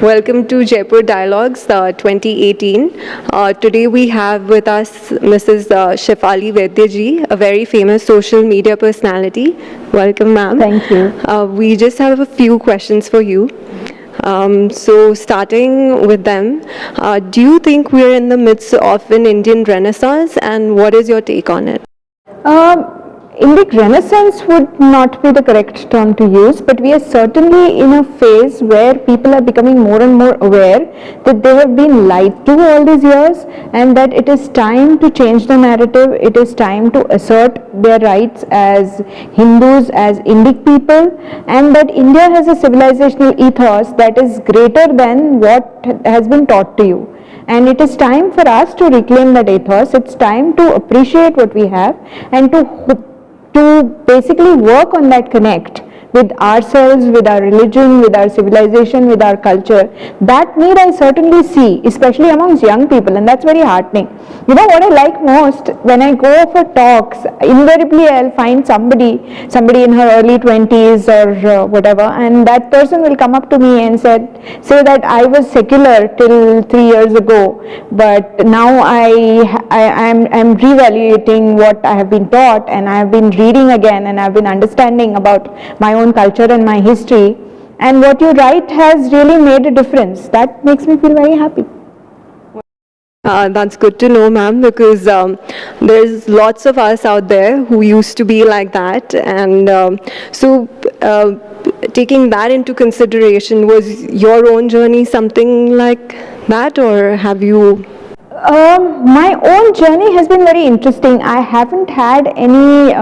Welcome to Jaipur Dialogues 2018. Today we have with us Mrs. Shefali Vaidya ji, a very famous social media personality. Welcome, ma'am. Thank you. We just have a few questions for you. So starting with them, do you think we're in the midst of an Indian Renaissance, and what is your take on it? Indic Renaissance would not be the correct term to use, but we are certainly in a phase where people are becoming more and more aware that they have been lied to all these years and that it is time to change the narrative. It is time to assert their rights as Hindus, as Indic people, and that India has a civilizational ethos that is greater than what has been taught to you. And it is time for us to reclaim that ethos. It's time to appreciate what we have and to basically work on that connect with ourselves, with our religion, with our civilization, with our culture. That need I certainly see, especially amongst young people, and that's very heartening. You know what I like most? When I go for talks, invariably I'll find somebody in her early 20s or whatever, and that person will come up to me and say that I was secular till 3 years ago, but now I'm reevaluating what I have been taught, and I have been reading again, and I've been understanding about my own culture and my history, and what you write has really made a difference. That makes me feel very happy. That's good to know, ma'am, because there's lots of us out there who used to be like that, and taking that into consideration, was your own journey something like that, or have you? My own journey has been very interesting. I haven't had any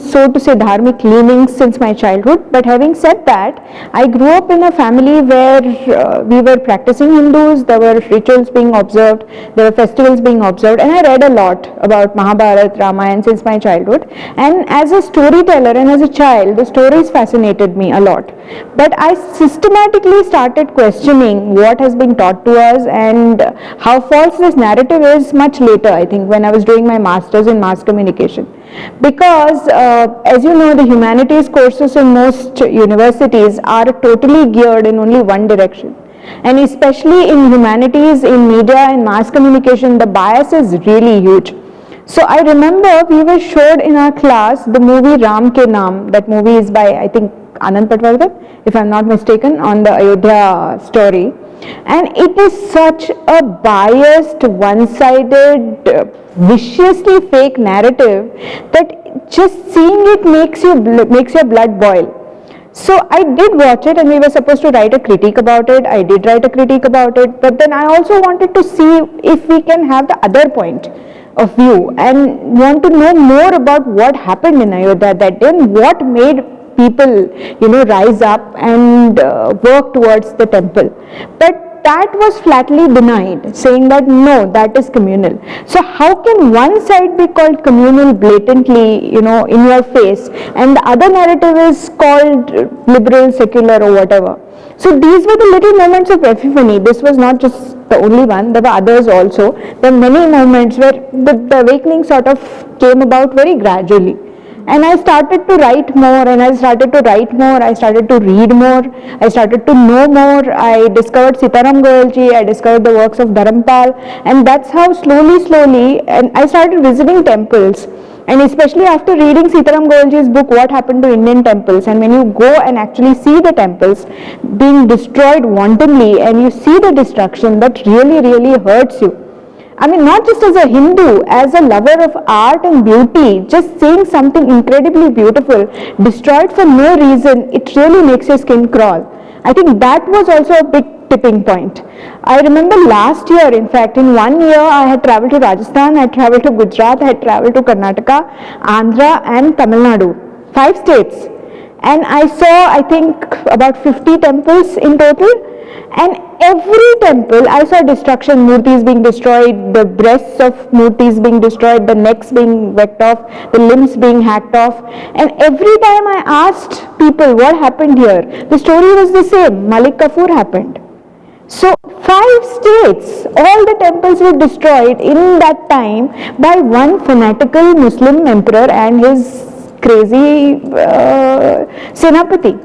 so to say dharmic leanings since my childhood, but having said that, I grew up in a family where we were practicing Hindus. There were rituals being observed, there were festivals being observed, and I read a lot about Mahabharata, Ramayana since my childhood, and as a storyteller and as a child, the stories fascinated me a lot. But I systematically started questioning what has been taught to us and how false this narrative is much later, I think, when I was doing my master's in mass communication. Because as you know, the humanities courses in most universities are totally geared in only one direction, and especially in humanities, in media and mass communication, the bias is really huge. So I remember we were showed in our class the movie Ram Ke Naam. That movie is by, I think, Anand Patwardhan, if I'm not mistaken, on the Ayodhya story. And it is such a biased, one-sided, viciously fake narrative that just seeing it makes your blood boil. So I did watch it, and we were supposed to write a critique about it. I did write a critique about it, but then I also wanted to see if we can have the other point of view and want to know more about what happened in Ayodhya that day and what made people, rise up and work towards the temple. But that was flatly denied, saying that no, that is communal. So how can one side be called communal blatantly, in your face, and the other narrative is called liberal, secular, or whatever? So these were the little moments of epiphany. This was not just the only one, there were others also. There were many moments where the awakening sort of came about very gradually. And I started to write more, and I started to read more, I started to know more. I discovered Sitaram Goyalji, I discovered the works of Dharampal, and that's how slowly, and I started visiting temples. And especially after reading Sitaram Goyalji's book, What Happened to Indian Temples, and when you go and actually see the temples being destroyed wantonly, and you see the destruction, that really hurts you. I mean, not just as a Hindu, as a lover of art and beauty, just seeing something incredibly beautiful destroyed for no reason, it really makes your skin crawl. I think that was also a big tipping point. I remember last year, in fact, in 1 year, I had traveled to Rajasthan, I had traveled to Gujarat, I had traveled to Karnataka, Andhra and Tamil Nadu, 5 states. And I saw, I think, about 50 temples in total. And every temple, I saw destruction, murtis being destroyed, the breasts of murtis being destroyed, the necks being whacked off, the limbs being hacked off. And every time I asked people what happened here, the story was the same. Malik Kafur happened. So 5 states, all the temples were destroyed in that time by one fanatical Muslim emperor and his crazy Senapati.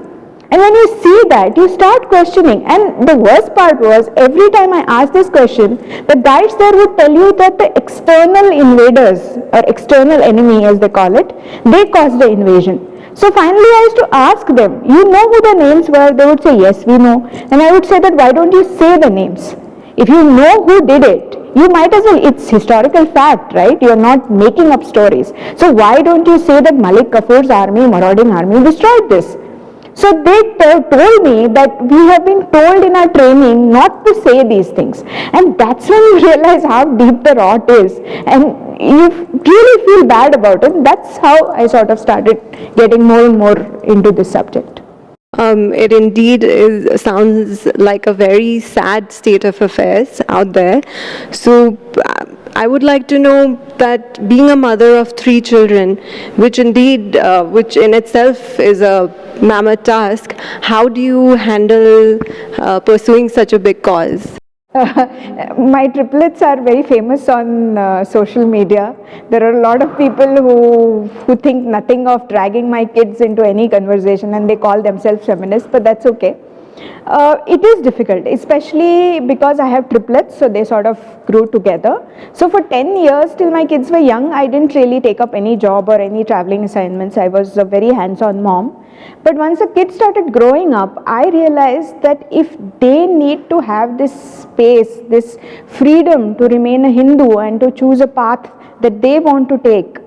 And when you see that, you start questioning. And the worst part was, every time I asked this question, the guides there would tell you that the external invaders, or external enemy as they call it, they caused the invasion. So finally I used to ask them, you know who the names were? They would say, yes, we know. And I would say that, why don't you say the names? If you know who did it, you might as well, it's historical fact, right? You're not making up stories. So why don't you say that Malik Kafur's army, marauding army, destroyed this? So they told me that we have been told in our training not to say these things. And that's when you realize how deep the rot is. And you really feel bad about it. That's how I sort of started getting more and more into this subject. It indeed sounds like a very sad state of affairs out there. So I would like to know that being a mother of 3 children, which in itself is a mammoth task, how do you handle pursuing such a big cause? My triplets are very famous on social media. There are a lot of people who think nothing of dragging my kids into any conversation, and they call themselves feminists, but that's okay. It is difficult, especially because I have triplets, so they sort of grew together. So for 10 years, till my kids were young, I didn't really take up any job or any traveling assignments. I was a very hands-on mom. But once the kids started growing up, I realized that if they need to have this space, this freedom to remain a Hindu and to choose a path that they want to take,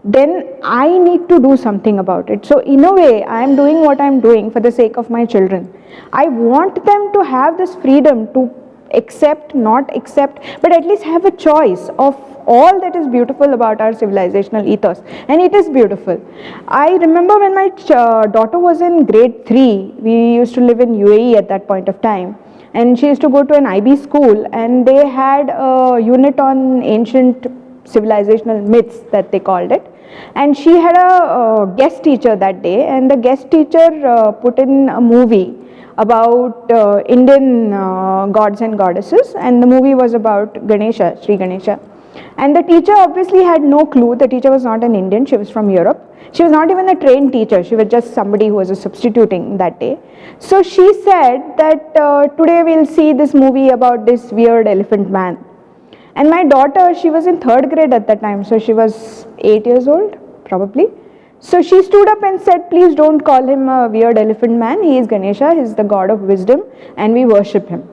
then I need to do something about it. So in a way, I am doing what I am doing for the sake of my children. I want them to have this freedom to accept, not accept, but at least have a choice of all that is beautiful about our civilizational ethos. And it is beautiful. I remember when my daughter was in grade 3, we used to live in UAE at that point of time, and she used to go to an IB school, and they had a unit on ancient civilizational myths that they called it. And she had a guest teacher that day, and the guest teacher put in a movie about Indian gods and goddesses, and the movie was about Ganesha, Sri Ganesha. And the teacher obviously had no clue. The teacher was not an Indian, she was from Europe. She was not even a trained teacher, she was just somebody who was substituting that day. So she said that today we'll see this movie about this weird elephant man. And my daughter, she was in 3rd grade at that time, so she was 8 years old, probably. So she stood up and said, please don't call him a weird elephant man, he is Ganesha, he is the god of wisdom, and we worship him.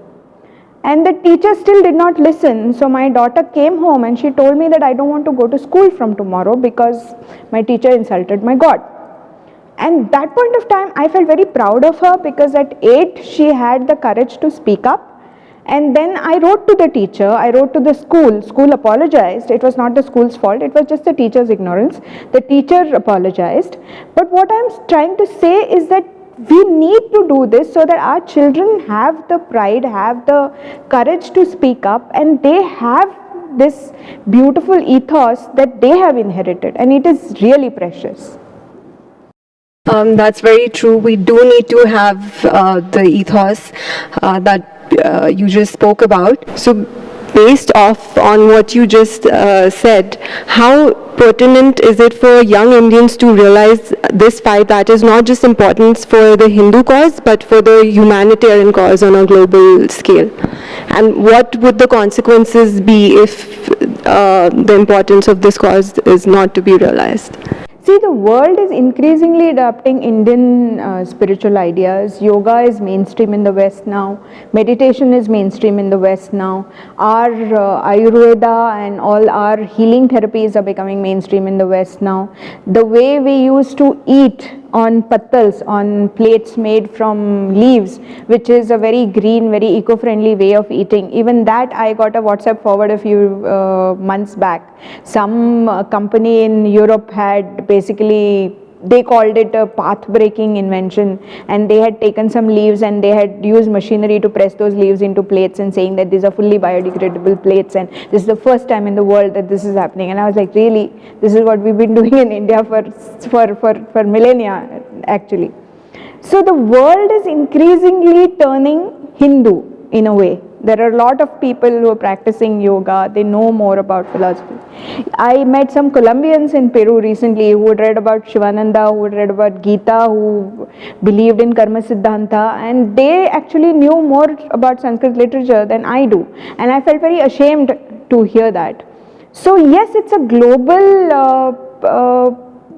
And the teacher still did not listen, so my daughter came home and she told me that I don't want to go to school from tomorrow because my teacher insulted my god. And that point of time, I felt very proud of her because at 8, she had the courage to speak up. And then I wrote to the teacher, I wrote to the school apologized. It was not the school's fault, it was just the teacher's ignorance. The teacher apologized. But what I'm trying to say is that we need to do this so that our children have the pride, have the courage to speak up, and they have this beautiful ethos that they have inherited, and it is really precious. That's very true. We do need to have the ethos that you just spoke about. So based off on what you just said, how pertinent is it for young Indians to realize this fight that is not just important for the Hindu cause but for the humanitarian cause on a global scale? And what would the consequences be if the importance of this cause is not to be realized? See, the world is increasingly adopting Indian spiritual ideas. Yoga is mainstream in the West now. Meditation is mainstream in the West now. Our Ayurveda and all our healing therapies are becoming mainstream in the West now. The way we used to eat on pattals, on plates made from leaves, which is a very green, very eco-friendly way of eating. Even that I got a WhatsApp forward a few months back. Some company in Europe had basically, they called it a path-breaking invention, and they had taken some leaves and they had used machinery to press those leaves into plates and saying that these are fully biodegradable plates, and this is the first time in the world that this is happening. And I was like, really? This is what we've been doing in India for millennia, actually. So the world is increasingly turning Hindu in a way. There are a lot of people who are practicing yoga, they know more about philosophy. I met some Colombians in Peru recently who had read about Shivananda, who had read about Gita, who believed in Karma Siddhanta, and they actually knew more about Sanskrit literature than I do. And I felt very ashamed to hear that. So yes, it's a global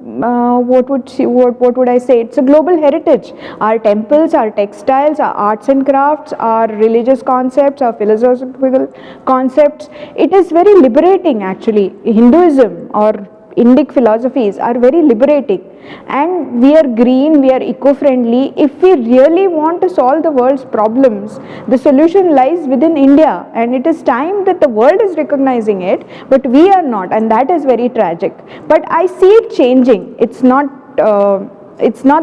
what would I say? It's a global heritage. Our temples, our textiles, our arts and crafts, our religious concepts, our philosophical concepts. It is very liberating actually. Hinduism or Indic philosophies are very liberating, and we are green, we are eco-friendly. If we really want to solve the world's problems, the solution lies within India, and it is time that the world is recognizing it, but we are not, and that is very tragic. But I see it changing. It's not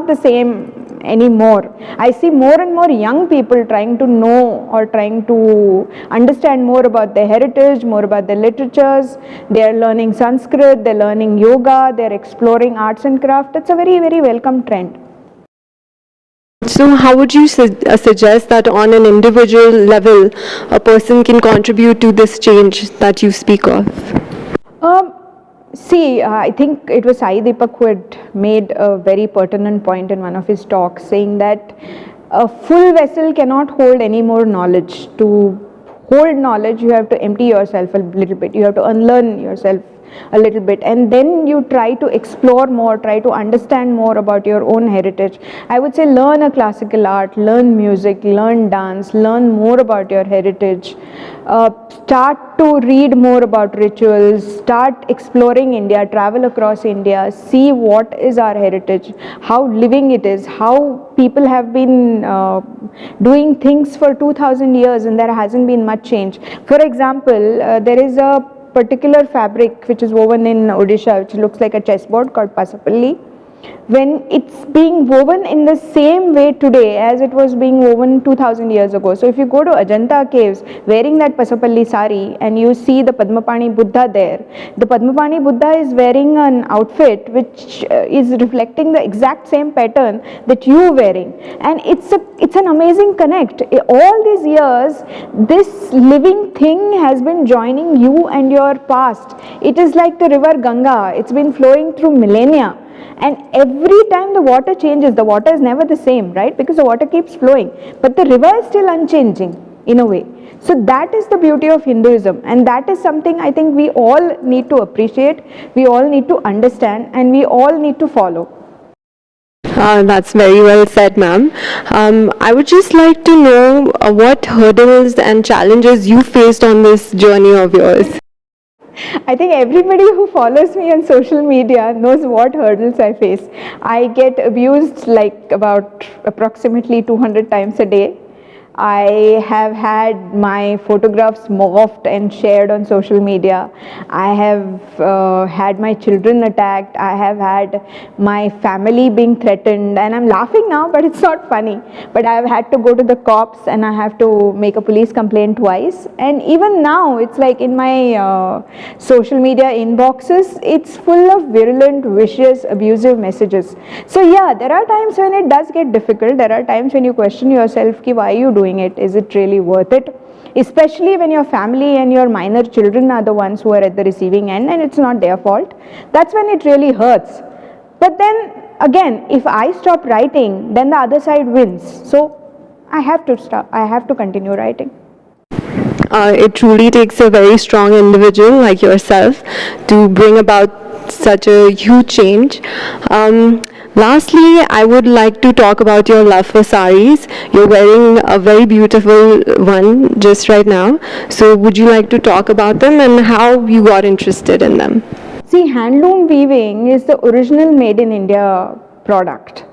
the same anymore. I see more and more young people trying to know or trying to understand more about their heritage, more about their literatures. They are learning Sanskrit, they're learning yoga, they're exploring arts and craft. It's a very, very welcome trend. So how would you suggest that on an individual level a person can contribute to this change that you speak of? I think it was Sai Deepak who had made a very pertinent point in one of his talks, saying that a full vessel cannot hold any more knowledge. To hold knowledge, you have to empty yourself a little bit. You have to unlearn yourself a little bit, and then you try to explore more, try to understand more about your own heritage. I would say learn a classical art, learn music, learn dance, learn more about your heritage. Start to read more about rituals, start exploring India, travel across India, see what is our heritage, how living it is, how people have been doing things for 2000 years and there hasn't been much change. For example, there is a particular fabric which is woven in Odisha, which looks like a chessboard, called Pasapalli. When it's being woven in the same way today as it was being woven 2000 years ago. So if you go to Ajanta caves wearing that Pasapalli sari and you see the Padmapani Buddha there, the Padmapani Buddha is wearing an outfit which is reflecting the exact same pattern that you are wearing, and it's an amazing connect. All these years this living thing has been joining you and your past. It is like the river Ganga. It's been flowing through millennia. And every time the water changes, the water is never the same, right? Because the water keeps flowing, but the river is still unchanging in a way. So that is the beauty of Hinduism, and that is something I think we all need to appreciate, we all need to understand, and we all need to follow. That's very well said, ma'am. I would just like to know what hurdles and challenges you faced on this journey of yours. I think everybody who follows me on social media knows what hurdles I face. I get abused like about approximately 200 times a day. I have had my photographs morphed and shared on social media. I have had my children attacked. I have had my family being threatened, and I'm laughing now, but it's not funny. But I've had to go to the cops and I have to make a police complaint twice. And even now, it's like in my social media inboxes, it's full of virulent, vicious, abusive messages. So yeah, there are times when it does get difficult. There are times when you question yourself, ki, why are you doing it? Is it really worth it? Especially when your family and your minor children are the ones who are at the receiving end and it's not their fault. That's when it really hurts. But then again, if I stop writing, then the other side wins. So I have to stop. I have to continue writing. It truly takes a very strong individual like yourself to bring about such a huge change. Lastly, I would like to talk about your love for saris. You're wearing a very beautiful one just right now. So would you like to talk about them and how you got interested in them? See, handloom weaving is the original made in India product.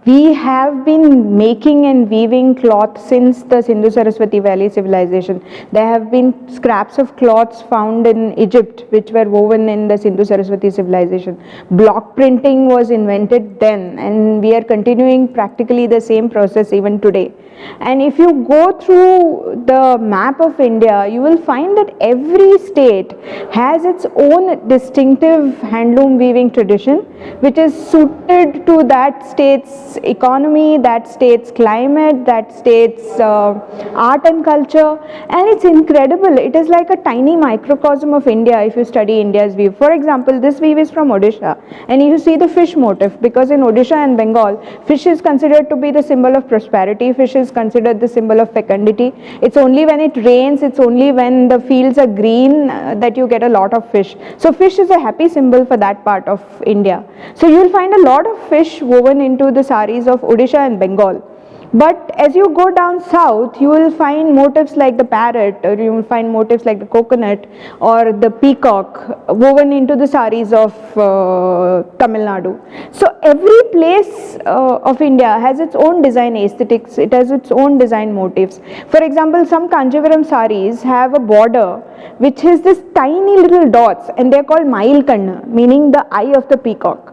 We have been making and weaving cloth since the Sindhu-Saraswati Valley civilization. There have been scraps of cloths found in Egypt which were woven in the Sindhu-Saraswati civilization. Block printing was invented then, and we are continuing practically the same process even today. And if you go through the map of India, you will find that every state has its own distinctive handloom weaving tradition which is suited to that state's state's economy, that state's climate, that state's art and culture, and it's incredible. It is like a tiny microcosm of India if you study India's weave. For example, this weave is from Odisha, and you see the fish motif, because in Odisha and Bengal, fish is considered to be the symbol of prosperity, fish is considered the symbol of fecundity. It's only when it rains, it's only when the fields are green that you get a lot of fish. So fish is a happy symbol for that part of India. So you'll find a lot of fish woven into the saris of Odisha and Bengal. But as you go down south, you will find motifs like the parrot, or you will find motifs like the coconut or the peacock woven into the saris of Tamil Nadu. So every place of India has its own design aesthetics, it has its own design motifs. For example, some Kanjivaram saris have a border which has this tiny little dots, and they are called Mail Kanna, meaning the eye of the peacock.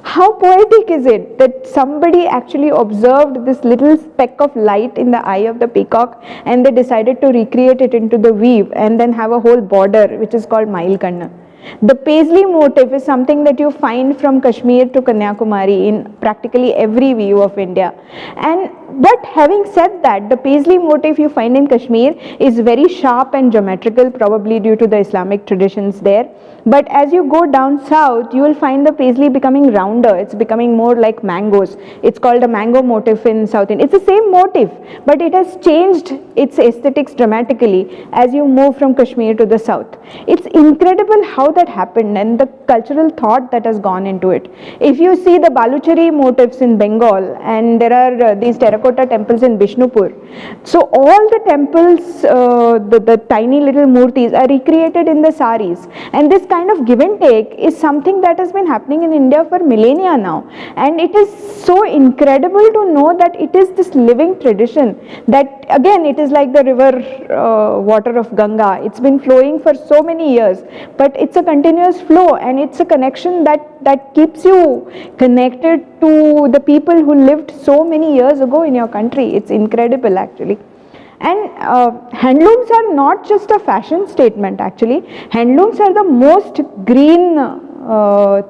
How poetic is it that somebody actually observed this little speck of light in the eye of the peacock, and they decided to recreate it into the weave and then have a whole border which is called Mail Kanna. The paisley motif is something that you find from Kashmir to Kanyakumari in practically every weave of India. But having said that, the paisley motif you find in Kashmir is very sharp and geometrical, probably due to the Islamic traditions there. But as you go down south, you will find the paisley becoming rounder, it's becoming more like mangoes. It's called a mango motif in South India. It's the same motif, but it has changed its aesthetics dramatically as you move from Kashmir to the south. It's incredible how that happened and the cultural thought that has gone into it. If you see the Baluchari motifs in Bengal, and there are these terracotta temples in Bishnupur. So all the temples, the tiny little murtis are recreated in the saris, and this kind of give and take is something that has been happening in India for millennia now, and it is so incredible to know that it is this living tradition, that again it is like the river water of Ganga. It's been flowing for so many years, but it's a continuous flow, and it's a connection that keeps you connected to the people who lived so many years ago in your country. It's incredible actually. And handlooms are not just a fashion statement actually. Handlooms are the most green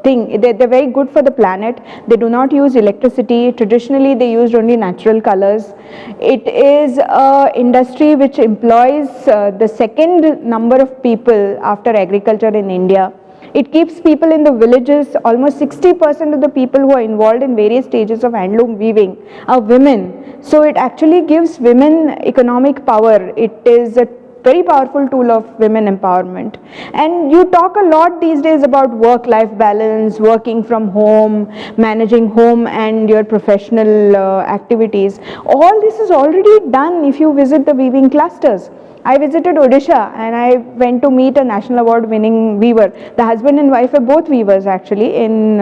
thing. They're very good for the planet. They do not use electricity. Traditionally they used only natural colors. It is an industry which employs the second number of people after agriculture in India. It keeps people in the villages. Almost 60% of the people who are involved in various stages of handloom weaving are women. So it actually gives women economic power. It is a very powerful tool of women empowerment. And you talk a lot these days about work-life balance, working from home, managing home and your professional activities. All this is already done if you visit the weaving clusters. I visited Odisha and I went to meet a national award winning weaver. The husband and wife are both weavers actually in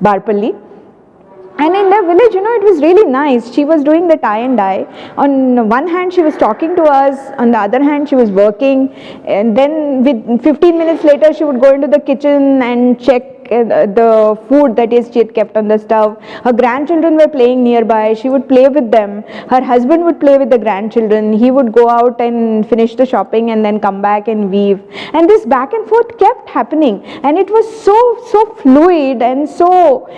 Barpalli. And in their village, it was really nice. She was doing the tie and dye. On one hand, she was talking to us. On the other hand, she was working. And then with 15 minutes later, she would go into the kitchen and check the food that is she had kept on the stove. Her grandchildren were playing nearby. She would play with them. Her husband would play with the grandchildren. He would go out and finish the shopping and then come back and weave. And this back and forth kept happening. And it was so fluid and so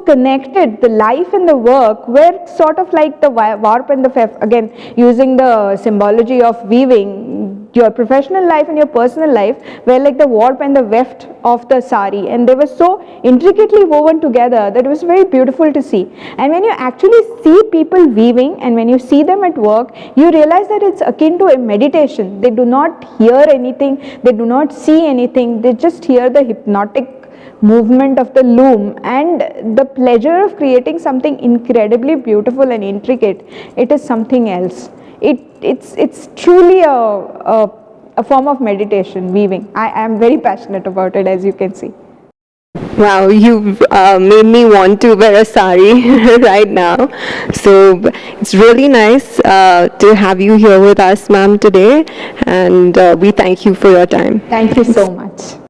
connected. The life and the work were sort of like the warp and the weft. Again, using the symbology of weaving, your professional life and your personal life were like the warp and the weft of the sari, and they were so intricately woven together that it was very beautiful to see. And when you actually see people weaving and when you see them at work, you realize that it's akin to a meditation. They do not hear anything, they do not see anything, they just hear the hypnotic movement of the loom and the pleasure of creating something incredibly beautiful and intricate. It is something else. It's truly a form of meditation, weaving. I am very passionate about it, as you can see. Wow, you've made me want to wear a sari right now. So it's really nice to have you here with us, ma'am, today. And we thank you for your time. Thank you so much.